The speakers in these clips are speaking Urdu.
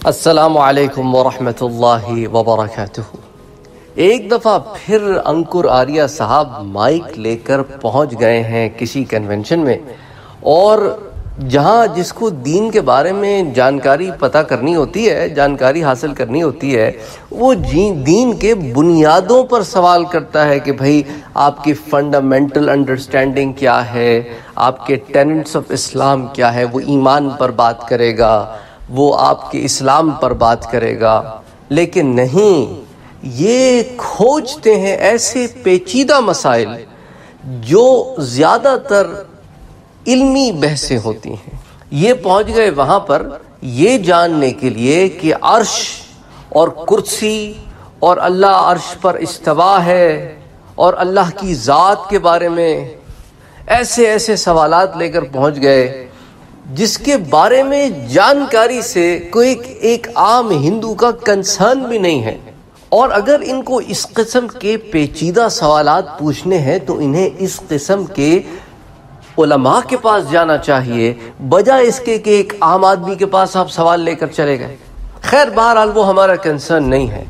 السلام علیکم ورحمۃ اللہ وبرکاتہ۔ ایک دفعہ پھر انکر آریہ صاحب مائک لے کر پہنچ گئے ہیں کسی کنونشن میں، اور جہاں جس کو دین کے بارے میں جانکاری پتہ کرنی ہوتی ہے، جانکاری حاصل کرنی ہوتی ہے، وہ دین کے بنیادوں پر سوال کرتا ہے کہ بھائی آپ کی فنڈامنٹل انڈرسٹینڈنگ کیا ہے، آپ کے ٹینٹس آف اسلام کیا ہے۔ وہ ایمان پر بات کرے گا، وہ آپ کے اسلام پر بات کرے گا، لیکن نہیں، یہ کھوجتے ہیں ایسے پیچیدہ مسائل جو زیادہ تر علمی بحثیں ہوتی ہیں۔ یہ پہنچ گئے وہاں پر یہ جاننے کے لیے کہ عرش اور کرسی اور اللہ عرش پر استوا ہے اور اللہ کی ذات کے بارے میں ایسے سوالات لے کر پہنچ گئے جس کے بارے میں جانکاری سے کوئی ایک عام ہندو کا کنسرن بھی نہیں ہے۔ اور اگر ان کو اس قسم کے پیچیدہ سوالات پوچھنے ہیں تو انہیں اس قسم کے علماء کے پاس جانا چاہیے، بجائے اس کے کہ ایک عام آدمی کے پاس آپ سوال لے کر چلے گئے۔ خیر، بہرحال وہ ہمارا کنسرن نہیں ہے۔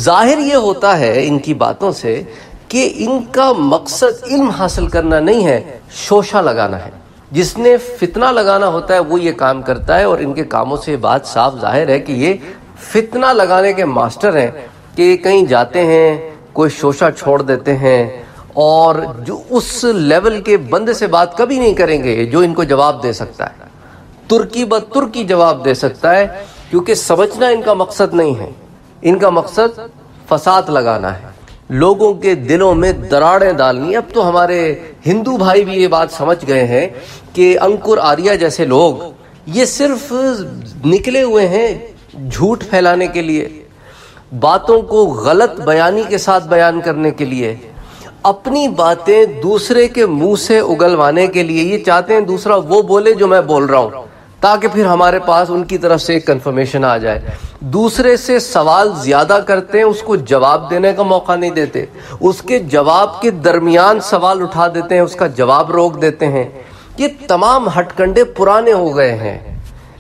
ظاہر یہ ہوتا ہے ان کی باتوں سے کہ ان کا مقصد علم حاصل کرنا نہیں ہے، شوشہ لگانا ہے۔ جس نے فتنہ لگانا ہوتا ہے وہ یہ کام کرتا ہے، اور ان کے کاموں سے بات صاف ظاہر ہے کہ یہ فتنہ لگانے کے ماسٹر ہیں، کہ کہیں جاتے ہیں کوئی شوشہ چھوڑ دیتے ہیں، اور جو اس لیول کے بندے سے بات کبھی نہیں کریں گے جو ان کو جواب دے سکتا ہے، ترکی بد ترکی جواب دے سکتا ہے، کیونکہ سمجھنا ان کا مقصد نہیں ہے۔ ان کا مقصد فساد لگانا ہے، لوگوں کے دلوں میں دراڑیں ڈالنی۔ اب تو ہمارے ہندو بھائی بھی یہ بات سمجھ گئے ہیں کہ انکر آریہ جیسے لوگ یہ صرف نکلے ہوئے ہیں جھوٹ پھیلانے کے لیے، باتوں کو غلط بیانی کے ساتھ بیان کرنے کے لیے، اپنی باتیں دوسرے کے منہ سے اگلوانے کے لیے۔ یہ چاہتے ہیں دوسرا وہ بولے جو میں بول رہا ہوں، تاکہ پھر ہمارے پاس ان کی طرف سے ایک کنفرمیشن آ جائے۔ دوسرے سے سوال زیادہ کرتے ہیں، اس کو جواب دینے کا موقع نہیں دیتے، اس کے جواب کے درمیان سوال اٹھا دیتے ہیں، اس کا جواب روک دیتے ہیں۔ یہ تمام ہٹ کنڈے پرانے ہو گئے ہیں،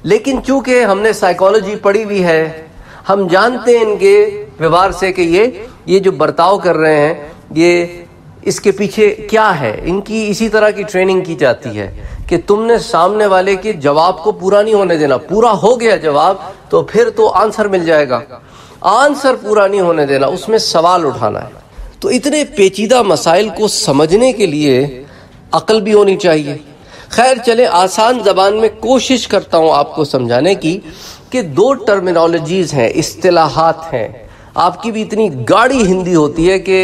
لیکن چونکہ ہم نے سائیکالوجی پڑھی ہوئی ہے، ہم جانتے ہیں ان کے ویوہار سے کہ یہ جو برتاؤ کر رہے ہیں، یہ اس کے پیچھے کیا ہے۔ ان کی اسی طرح کی ٹریننگ کی جاتی ہے کہ تم نے سامنے والے کے جواب کو پورا نہیں ہونے دینا، پورا ہو گیا جواب تو پھر تو آنسر مل جائے گا، آنسر پورا نہیں ہونے دینا، اس میں سوال اٹھانا ہے۔ تو اتنے پیچیدہ مسائل کو سمجھنے کے لیے عقل بھی ہونی چاہیے۔ خیر چلے، آسان زبان میں کوشش کرتا ہوں آپ کو سمجھانے کی کہ دو ٹرمینالوجیز ہیں، اصطلاحات ہیں۔ آپ کی بھی اتنی گاڑی ہندی ہوتی ہے کہ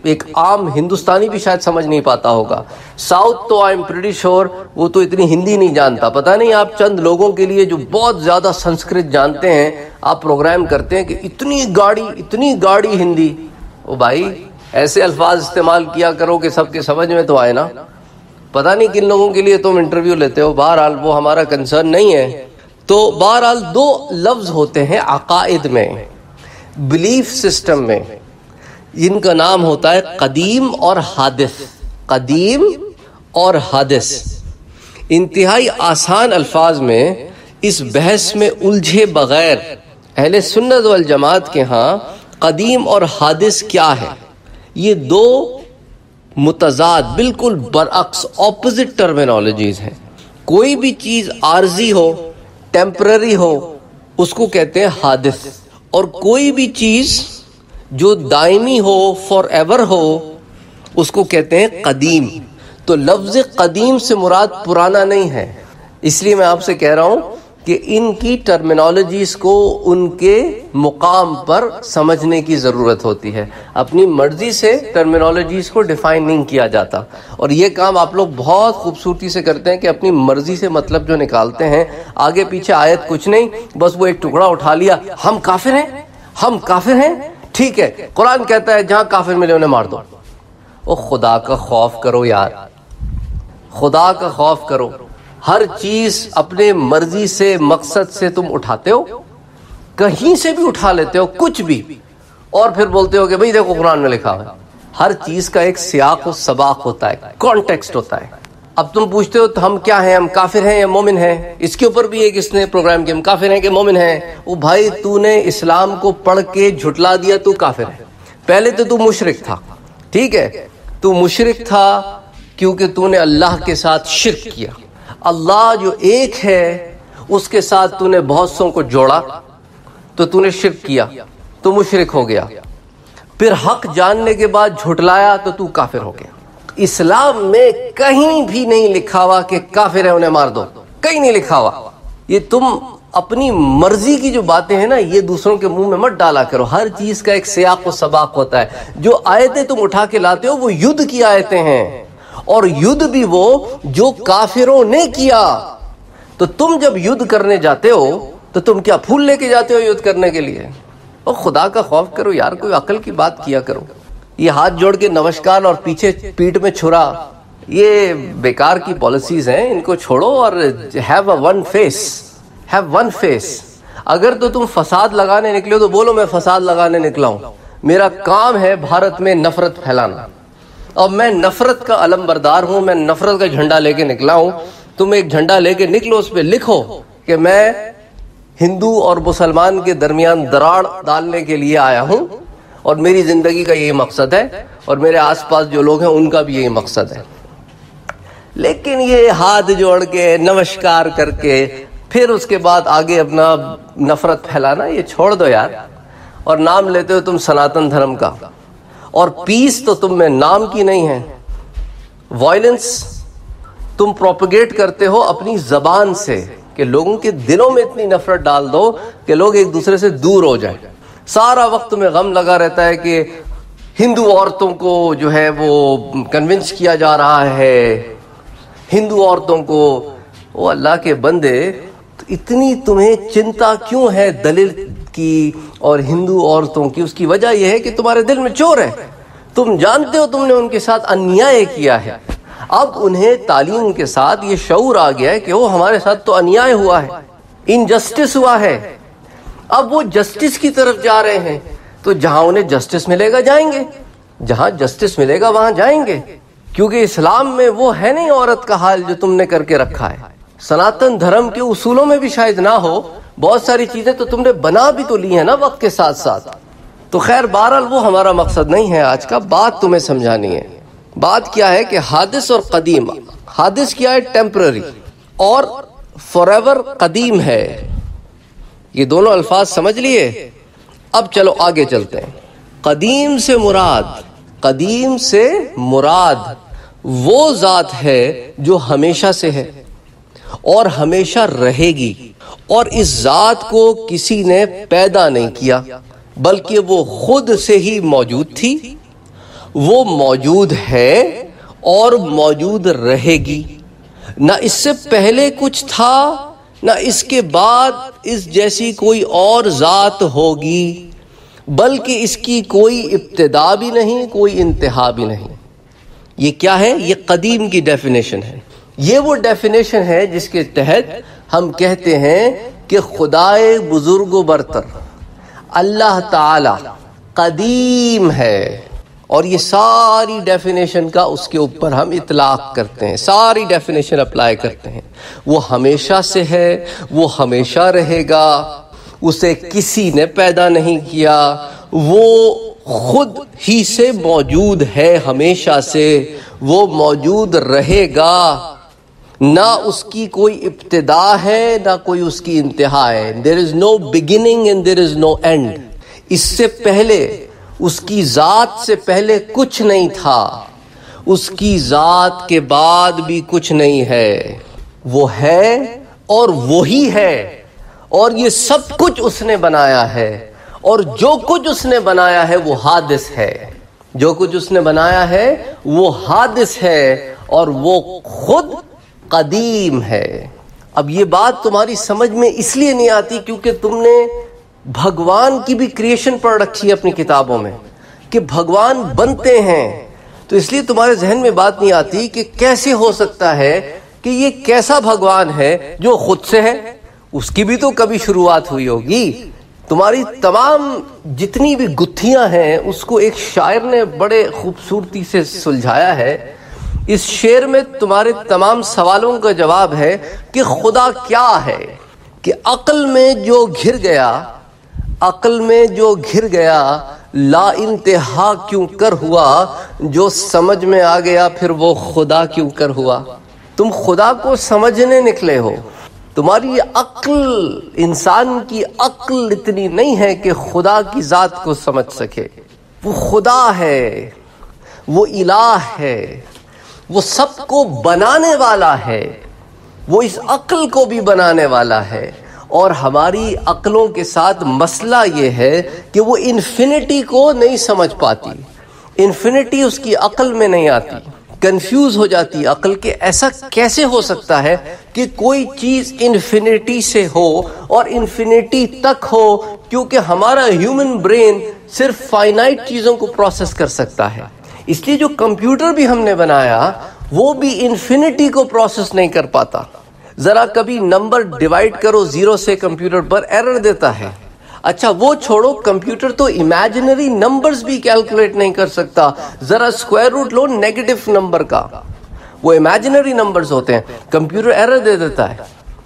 ایک عام ہندوستانی بھی شاید سمجھ نہیں پاتا ہوگا۔ ساؤتھ تو آئی ایم پریٹی شور وہ تو اتنی ہندی نہیں جانتا۔ پتہ نہیں آپ چند لوگوں کے لیے جو بہت زیادہ سنسکرت جانتے ہیں آپ پروگرام کرتے ہیں کہ اتنی گاڑی ہندی۔ او بھائی، ایسے الفاظ استعمال کیا کرو کہ سب کے سمجھ میں تو آئے نا۔ پتہ نہیں کن لوگوں کے لیے تم انٹرویو لیتے ہو، بہرحال وہ ہمارا کنسرن نہیں ہے۔ تو بہرحال دو لفظ ہوتے ہیں عقائد میں، بلیف سسٹم میں، جن کا نام ہوتا ہے قدیم اور حادث۔ قدیم اور حادث انتہائی آسان الفاظ میں اس بحث میں الجھے بغیر اہل سنت والجماعت کے ہاں قدیم اور حادث کیا ہے، یہ دو متضاد، بالکل برعکس، اپوزٹ ٹرمینالوجیز ہیں۔ کوئی بھی چیز عارضی ہو، ٹیمپرری ہو، اس کو کہتے ہیں حادث، اور کوئی بھی چیز جو دائمی ہو، فار ایور ہو، اس کو کہتے ہیں قدیم۔ تو لفظ قدیم سے مراد پرانا نہیں ہے۔ اس لیے میں آپ سے کہہ رہا ہوں کہ ان کی ٹرمینالوجیز کو ان کے مقام پر سمجھنے کی ضرورت ہوتی ہے۔ اپنی مرضی سے ٹرمینالوجیز کو ڈیفائن نہیں کیا جاتا، اور یہ کام آپ لوگ بہت خوبصورتی سے کرتے ہیں کہ اپنی مرضی سے مطلب جو نکالتے ہیں، آگے پیچھے آیت کچھ نہیں، بس وہ ایک ٹکڑا اٹھا لیا، ہم کافر ہیں، ٹھیک ہے، قرآن کہتا ہے جہاں کافر ملے انہیں مار دو۔ او خدا کا خوف کرو یار، خدا کا خوف کرو۔ ہر چیز اپنے مرضی سے، مقصد سے تم اٹھاتے ہو، کہیں سے بھی اٹھا لیتے ہو کچھ بھی، اور پھر بولتے ہو کہ بھئی دیکھو قرآن میں لکھا ہے۔ ہر چیز کا ایک سیاق و سباق ہوتا ہے، کانٹیکسٹ ہوتا ہے۔ اب تم پوچھتے ہو تو ہم کیا ہیں، ہم کافر ہیں یا مومن ہیں؟ اس کے اوپر بھی ایک اس نے پروگرام کیا، ہم کافر ہیں کہ مومن ہیں۔ وہ بھائی تو نے اسلام کو پڑھ کے جھٹلا دیا، تو کافر ہے۔ پہلے تو مشرک تھا، ٹھیک ہے، تو مشرک تھا کیونکہ تو نے اللہ کے ساتھ شرک کیا۔ اللہ جو ایک ہے اس کے ساتھ تو نے بہت سوں کو جوڑا، تو نے شرک کیا، تو مشرک ہو گیا۔ پھر حق جاننے کے بعد جھٹلایا تو کافر ہو گیا۔ اسلام میں کہیں بھی نہیں لکھا ہوا کہ کافر ہے انہیں مار دو، کہیں نہیں لکھا ہوا۔ یہ تم اپنی مرضی کی جو باتیں ہیں نا، یہ دوسروں کے منہ میں مت ڈالا کرو۔ ہر چیز کا ایک سیاق و سباق ہوتا ہے۔ جو آیتیں تم اٹھا کے لاتے ہو وہ یدھ کی آیتیں ہیں، اور یدھ بھی وہ جو کافروں نے کیا۔ تو تم جب یدھ کرنے جاتے ہو تو تم کیا پھول لے کے جاتے ہو یدھ کرنے کے لیے؟ اور خدا کا خوف کرو یار، کوئی عقل کی بات کیا کرو۔ یہ ہاتھ جوڑ کے نمسکار اور پیچھے پیٹھ میں چھرا، یہ بیکار کی پالیسیز ہیں، ان کو چھوڑو اور have a one face, have one face. اگر تو تم فساد لگانے نکلے ہو تو بولو میں فساد لگانے نکلا ہوں، میرا کام ہے بھارت میں نفرت پھیلانا، اور میں نفرت کا علم بردار ہوں، میں نفرت کا جھنڈا لے کے نکلا ہوں۔ تم ایک جھنڈا لے کے نکلو، اس پہ لکھو کہ میں ہندو اور مسلمان کے درمیان دراڑ ڈالنے کے لیے آیا ہوں، اور میری زندگی کا یہی مقصد ہے، اور میرے آس پاس جو لوگ ہیں ان کا بھی یہی مقصد ہے۔ لیکن یہ ہاتھ جوڑ کے نمسکار کر کے پھر اس کے بعد آگے اپنا نفرت پھیلانا، یہ چھوڑ دو یار۔ اور نام لیتے ہو تم سناتن دھرم کا، اور پیس تو تم میں نام کی نہیں ہے۔ وائلنس تم پروپیگیٹ کرتے ہو اپنی زبان سے، کہ لوگوں کے دلوں میں اتنی نفرت ڈال دو کہ لوگ ایک دوسرے سے دور ہو جائیں۔ سارا وقت میں غم لگا رہتا ہے کہ ہندو عورتوں کو جو ہے وہ کنونس کیا جا رہا ہے، ہندو عورتوں کو۔ وہ اللہ کے بندے، اتنی تمہیں چنتا کیوں ہے دلت کی اور ہندو عورتوں کی؟ اس کی وجہ یہ ہے کہ تمہارے دل میں چور ہے، تم جانتے ہو تم نے ان کے ساتھ انیائے کیا ہے۔ اب انہیں تعلیم کے ساتھ یہ شعور آ گیا ہے کہ وہ ہمارے ساتھ تو انیائے ہوا ہے، انجسٹس ہوا ہے۔ اب وہ جسٹس کی طرف جا رہے ہیں، تو جہاں انہیں جسٹس ملے گا جائیں گے، جہاں جسٹس ملے گا وہاں جائیں گے، کیونکہ اسلام میں وہ ہے نہیں عورت کا حال جو تم نے کر کے رکھا ہے۔ سناتن دھرم کے اصولوں میں بھی شاید نہ ہو، بہت ساری چیزیں تو تم نے بنا بھی تو لی ہیں نا وقت کے ساتھ ساتھ۔ تو خیر بہرحال وہ ہمارا مقصد نہیں ہے آج کا، بات تمہیں سمجھانی ہے۔ بات کیا ہے کہ حادث اور قدیم۔ حادث کیا ہے؟ ٹیمپرری، اور فار ایور قدیم ہے۔ یہ دونوں الفاظ سمجھ لیے؟ اب چلو آگے چلتے ہیں۔ قدیم سے مراد وہ ذات ہے جو ہمیشہ سے ہے اور ہمیشہ رہے گی، اور اس ذات کو کسی نے پیدا نہیں کیا بلکہ وہ خود سے ہی موجود تھی، وہ موجود ہے اور موجود رہے گی۔ نہ اس سے پہلے کچھ تھا نہ اس کے بعد اس جیسی کوئی اور ذات ہوگی، بلکہ اس کی کوئی ابتدا بھی نہیں کوئی انتہا بھی نہیں۔ یہ کیا ہے؟ یہ قدیم کی ڈیفینیشن ہے۔ یہ وہ ڈیفینیشن ہے جس کے تحت ہم کہتے ہیں کہ خدائے بزرگ و برتر اللہ تعالی قدیم ہے، اور یہ ساری ڈیفینیشن کا اس کے اوپر ہم اطلاق کرتے ہیں، ساری ڈیفینیشن اپلائی کرتے ہیں۔ وہ ہمیشہ سے ہے، وہ ہمیشہ رہے گا، اسے کسی نے پیدا نہیں کیا، وہ خود ہی سے موجود ہے ہمیشہ سے، وہ موجود رہے گا، نہ اس کی کوئی ابتدا ہے نہ کوئی اس کی انتہا ہے۔ there is no beginning and there is no end۔ اس سے پہلے، اس کی ذات سے پہلے کچھ نہیں تھا، اس کی ذات کے بعد بھی کچھ نہیں ہے۔ وہ ہے اور وہی ہے، اور یہ سب کچھ اس نے بنایا ہے، اور جو کچھ اس نے بنایا ہے وہ حادث ہے۔ جو کچھ اس نے بنایا ہے وہ حادث ہے، اور وہ خود قدیم ہے۔ اب یہ بات تمہاری سمجھ میں اس لیے نہیں آتی کیونکہ تم نے بھگوان کی بھی کریشن پڑھ رکھی ہے اپنی کتابوں میں، کہ بھگوان بنتے ہیں، تو اس لیے تمہارے ذہن میں بات نہیں آتی کہ کیسے ہو سکتا ہے کہ یہ کیسا بھگوان ہے جو خود سے ہے، اس کی بھی تو کبھی شروعات ہوئی ہوگی۔ تمہاری تمام جتنی بھی گتھیاں ہیں اس کو ایک شاعر نے بڑے خوبصورتی سے سلجھایا ہے۔ اس شعر میں تمہارے تمام سوالوں کا جواب ہے کہ خدا کیا ہے، کہ عقل میں جو گھر گیا لا انتہا کیوں کر ہوا، جو سمجھ میں آ گیا پھر وہ خدا کیوں کر ہوا۔ تم خدا کو سمجھنے نکلے ہو، تمہاری عقل، انسان کی عقل اتنی نہیں ہے کہ خدا کی ذات کو سمجھ سکے۔ وہ خدا ہے، وہ الہ ہے، وہ سب کو بنانے والا ہے، وہ اس عقل کو بھی بنانے والا ہے۔ اور ہماری عقلوں کے ساتھ مسئلہ یہ ہے کہ وہ انفینٹی کو نہیں سمجھ پاتی، انفینٹی اس کی عقل میں نہیں آتی، کنفیوز ہو جاتی عقل کہ ایسا کیسے ہو سکتا ہے کہ کوئی چیز انفینٹی سے ہو اور انفینٹی تک ہو، کیونکہ ہمارا ہیومن برین صرف فائنائٹ چیزوں کو پروسیس کر سکتا ہے۔ اس لیے جو کمپیوٹر بھی ہم نے بنایا وہ بھی انفینٹی کو پروسیس نہیں کر پاتا۔ ذرا کبھی نمبر ڈیوائیڈ کرو 0 سے، کمپیوٹر پر ایرر دیتا ہے۔ اچھا وہ چھوڑو، کمپیوٹر تو امیجنری نمبرز بھی کیلکولیٹ نہیں کر سکتا۔ ذرا اسکوائر روٹ لو نیگیٹو نمبر کا، وہ امیجنری نمبرز ہوتے ہیں، کمپیوٹر ایرر دے دیتا ہے،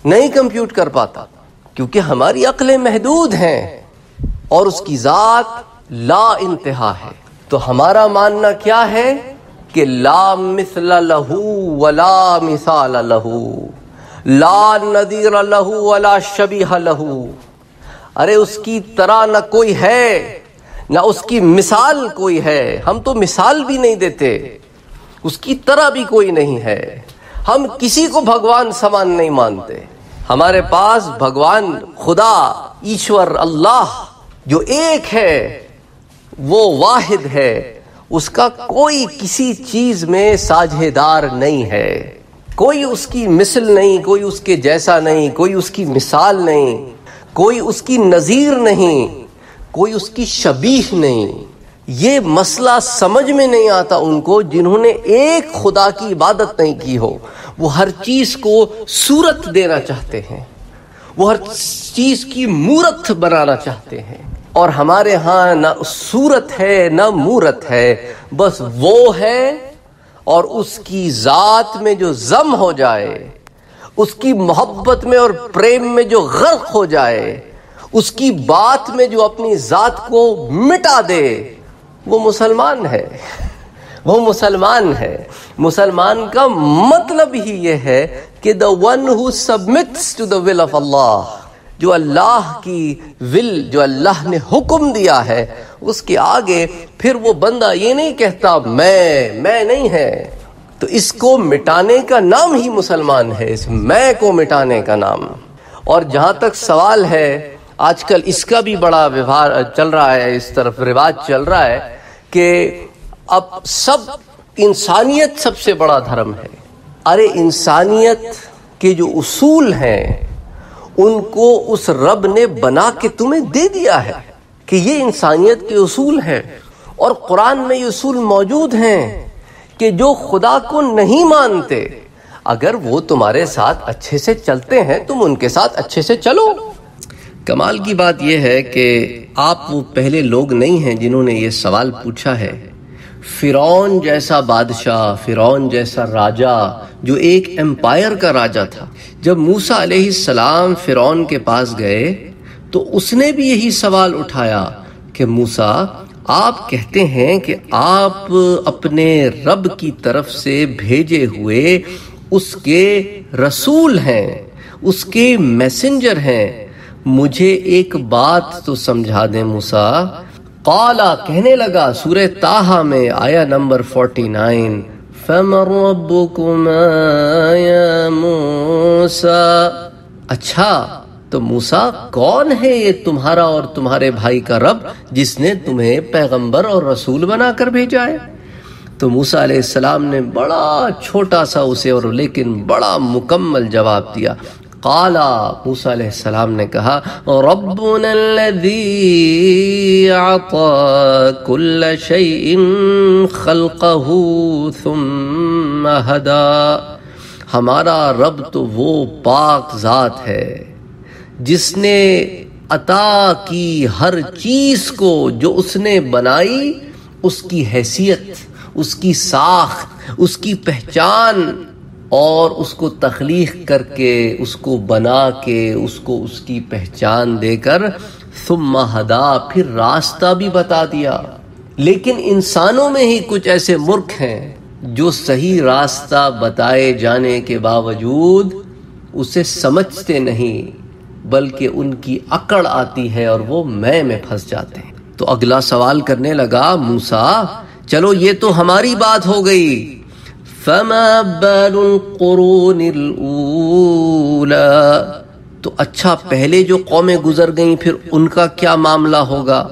نہیں کمپیوٹ کر پاتا، کیونکہ ہماری عقلیں محدود ہیں اور اس کی ذات لا انتہا ہے۔ تو ہمارا ماننا کیا ہے کہ لا مثل لہ ولا مثال لہ، لا نظیر لہ ولا شبیہ لہ۔ ارے اس کی طرح نہ کوئی ہے، نہ اس کی مثال کوئی ہے، ہم تو مثال بھی نہیں دیتے، اس کی طرح بھی کوئی نہیں ہے۔ ہم کسی کو بھگوان سمان نہیں مانتے، ہمارے پاس بھگوان خدا ایشور اللہ جو ایک ہے، وہ واحد ہے، اس کا کوئی کسی چیز میں ساجھیدار نہیں ہے، کوئی اس کی مثل نہیں، کوئی اس کے جیسا نہیں، کوئی اس کی مثال نہیں، کوئی اس کی نظیر نہیں، کوئی اس کی شبیہ نہیں۔ یہ مسئلہ سمجھ میں نہیں آتا ان کو جنہوں نے ایک خدا کی عبادت نہیں کی ہو۔ وہ ہر چیز کو صورت دینا چاہتے ہیں، وہ ہر چیز کی مورت بنانا چاہتے ہیں، اور ہمارے ہاں نہ صورت ہے نہ مورت ہے، بس وہ ہے اور اس کی ذات میں جو ضم ہو جائے، اس کی محبت میں اور پریم میں جو غرق ہو جائے، اس کی بات میں جو اپنی ذات کو مٹا دے، وہ مسلمان ہے، وہ مسلمان ہے۔ مسلمان کا مطلب ہی یہ ہے کہ the one who submits to the will of Allah، جو اللہ کی ول، جو اللہ نے حکم دیا ہے، اس کے آگے پھر وہ بندہ یہ نہیں کہتا میں نہیں ہے، تو اس کو مٹانے کا نام ہی مسلمان ہے، اس میں کو مٹانے کا نام۔ اور جہاں تک سوال ہے، آج کل اس کا بھی بڑا ویوہار چل رہا ہے، اس طرف رواج چل رہا ہے کہ اب سب انسانیت سب سے بڑا دھرم ہے۔ ارے انسانیت کے جو اصول ہیں ان کو اس رب نے بنا کے تمہیں دے دیا ہے کہ یہ انسانیت کے اصول ہیں، اور قرآن میں یہ اصول موجود ہیں کہ جو خدا کو نہیں مانتے، اگر وہ تمہارے ساتھ اچھے سے چلتے ہیں تم ان کے ساتھ اچھے سے چلو۔ کمال کی بات یہ ہے کہ آپ وہ پہلے لوگ نہیں ہیں جنہوں نے یہ سوال پوچھا ہے۔ فرعون جیسا بادشاہ، فرعون جیسا راجہ جو ایک ایمپائر کا راجہ تھا، جب موسیٰ علیہ السلام فرعون کے پاس گئے تو اس نے بھی یہی سوال اٹھایا کہ موسیٰ، آپ کہتے ہیں کہ آپ اپنے رب کی طرف سے بھیجے ہوئے اس کے رسول ہیں، اس کے میسنجر ہیں، مجھے ایک بات تو سمجھا دیں موسیٰ۔ قالا کہنے لگا سورہ طٰہٰ میں آیا نمبر 49، فَمَن رَبُّكُمَا يَا موسیٰ۔ اچھا تو موسیٰ کون ہے یہ تمہارا اور تمہارے بھائی کا رب جس نے تمہیں پیغمبر اور رسول بنا کر بھیجا ہے؟ تو موسیٰ علیہ السلام نے بڑا چھوٹا سا اسے اور لیکن بڑا مکمل جواب دیا۔ قالا موسیٰ علیہ السلام نے کہا، ربنا الذی اعطى كل شيء خلقه ثم هدى۔ ہمارا رب تو وہ پاک ذات ہے جس نے عطا کی ہر چیز کو جو اس نے بنائی، اس کی حیثیت، اس کی ساخت، اس کی پہچان، اور اس کو تخلیق کر کے، اس کو بنا کے، اس کو اس کی پہچان دے کر ثم ہدا، پھر راستہ بھی بتا دیا۔ لیکن انسانوں میں ہی کچھ ایسے مورکھ ہیں جو صحیح راستہ بتائے جانے کے باوجود اسے سمجھتے نہیں، بلکہ ان کی اکڑ آتی ہے اور وہ میں پھنس جاتے ہیں۔ تو اگلا سوال کرنے لگا موسیٰ، چلو یہ تو ہماری بات ہو گئی، فما بال القرون الاولی، تو اچھا پہلے جو قومیں گزر گئیں پھر ان کا کیا معاملہ ہوگا؟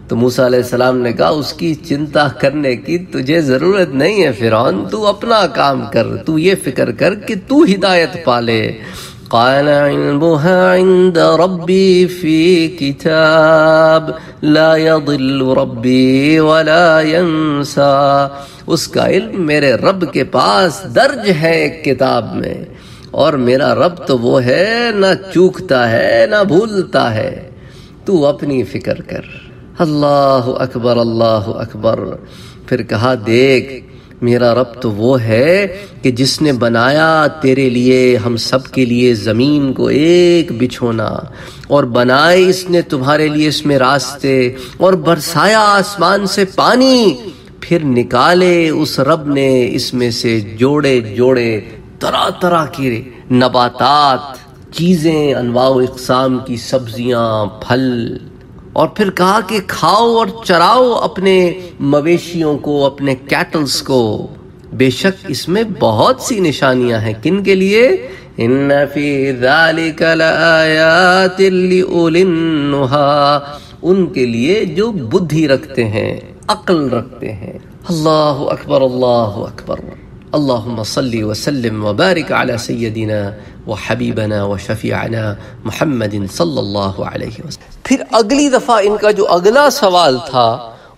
تو موسیٰ علیہ السلام نے کہا اس کی چنتا کرنے کی تجھے ضرورت نہیں ہے فرعون، تو اپنا کام کر، تو یہ فکر کر کہ تو ہدایت پالے۔ قال علمها عند ربي في كتاب لا يضل ربي ولا ينسى، اس کا علم میرے رب کے پاس درج ہے ایک کتاب میں، اور میرا رب تو وہ ہے نہ چوکتا ہے نہ بھولتا ہے، تو اپنی فکر کر۔ اللہ اکبر، اللہ اکبر۔ پھر کہا دیکھ میرا رب تو وہ ہے کہ جس نے بنایا تیرے لیے، ہم سب کے لیے زمین کو ایک بچھونا، اور بنائے اس نے تمہارے لیے اس میں راستے، اور برسایا آسمان سے پانی، پھر نکالے اس رب نے اس میں سے جوڑے جوڑے طرح طرح کی نباتات، چیزیں، انواع و اقسام کی سبزیاں، پھل، اور پھر کہا کہ کھاؤ اور چراؤ اپنے مویشیوں کو، اپنے کیٹلز کو۔ بے شک اس میں بہت سی نشانیاں ہیں، کن کے لیے؟ ان فی ذالک لآیات لأولی النہی، ان کے لیے جو بدھی رکھتے ہیں، عقل رکھتے ہیں۔ اللہ اکبر، اللہ اکبر۔ اللہم صلی وسلم وبارک علی سیدنا وحبیبنا وشفیعنا محمد صلی اللہ علیہ وسلم۔ پھر اگلی دفعہ ان کا جو اگلا سوال تھا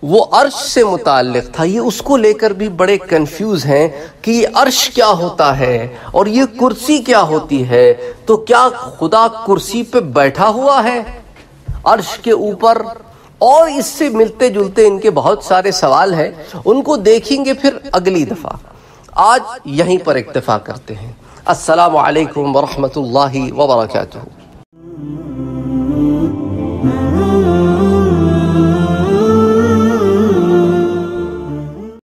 وہ عرش سے متعلق تھا۔ یہ اس کو لے کر بھی بڑے کنفیوز ہیں کہ یہ عرش کیا ہوتا ہے اور یہ کرسی کیا ہوتی ہے، تو کیا خدا کرسی پہ بیٹھا ہوا ہے عرش کے اوپر؟ اور اس سے ملتے جلتے ان کے بہت سارے سوال ہیں، ان کو دیکھیں گے پھر اگلی دفعہ۔ آج یہیں پر اکتفا کرتے ہیں۔ السلام علیکم ورحمۃ اللہ وبرکاتہ۔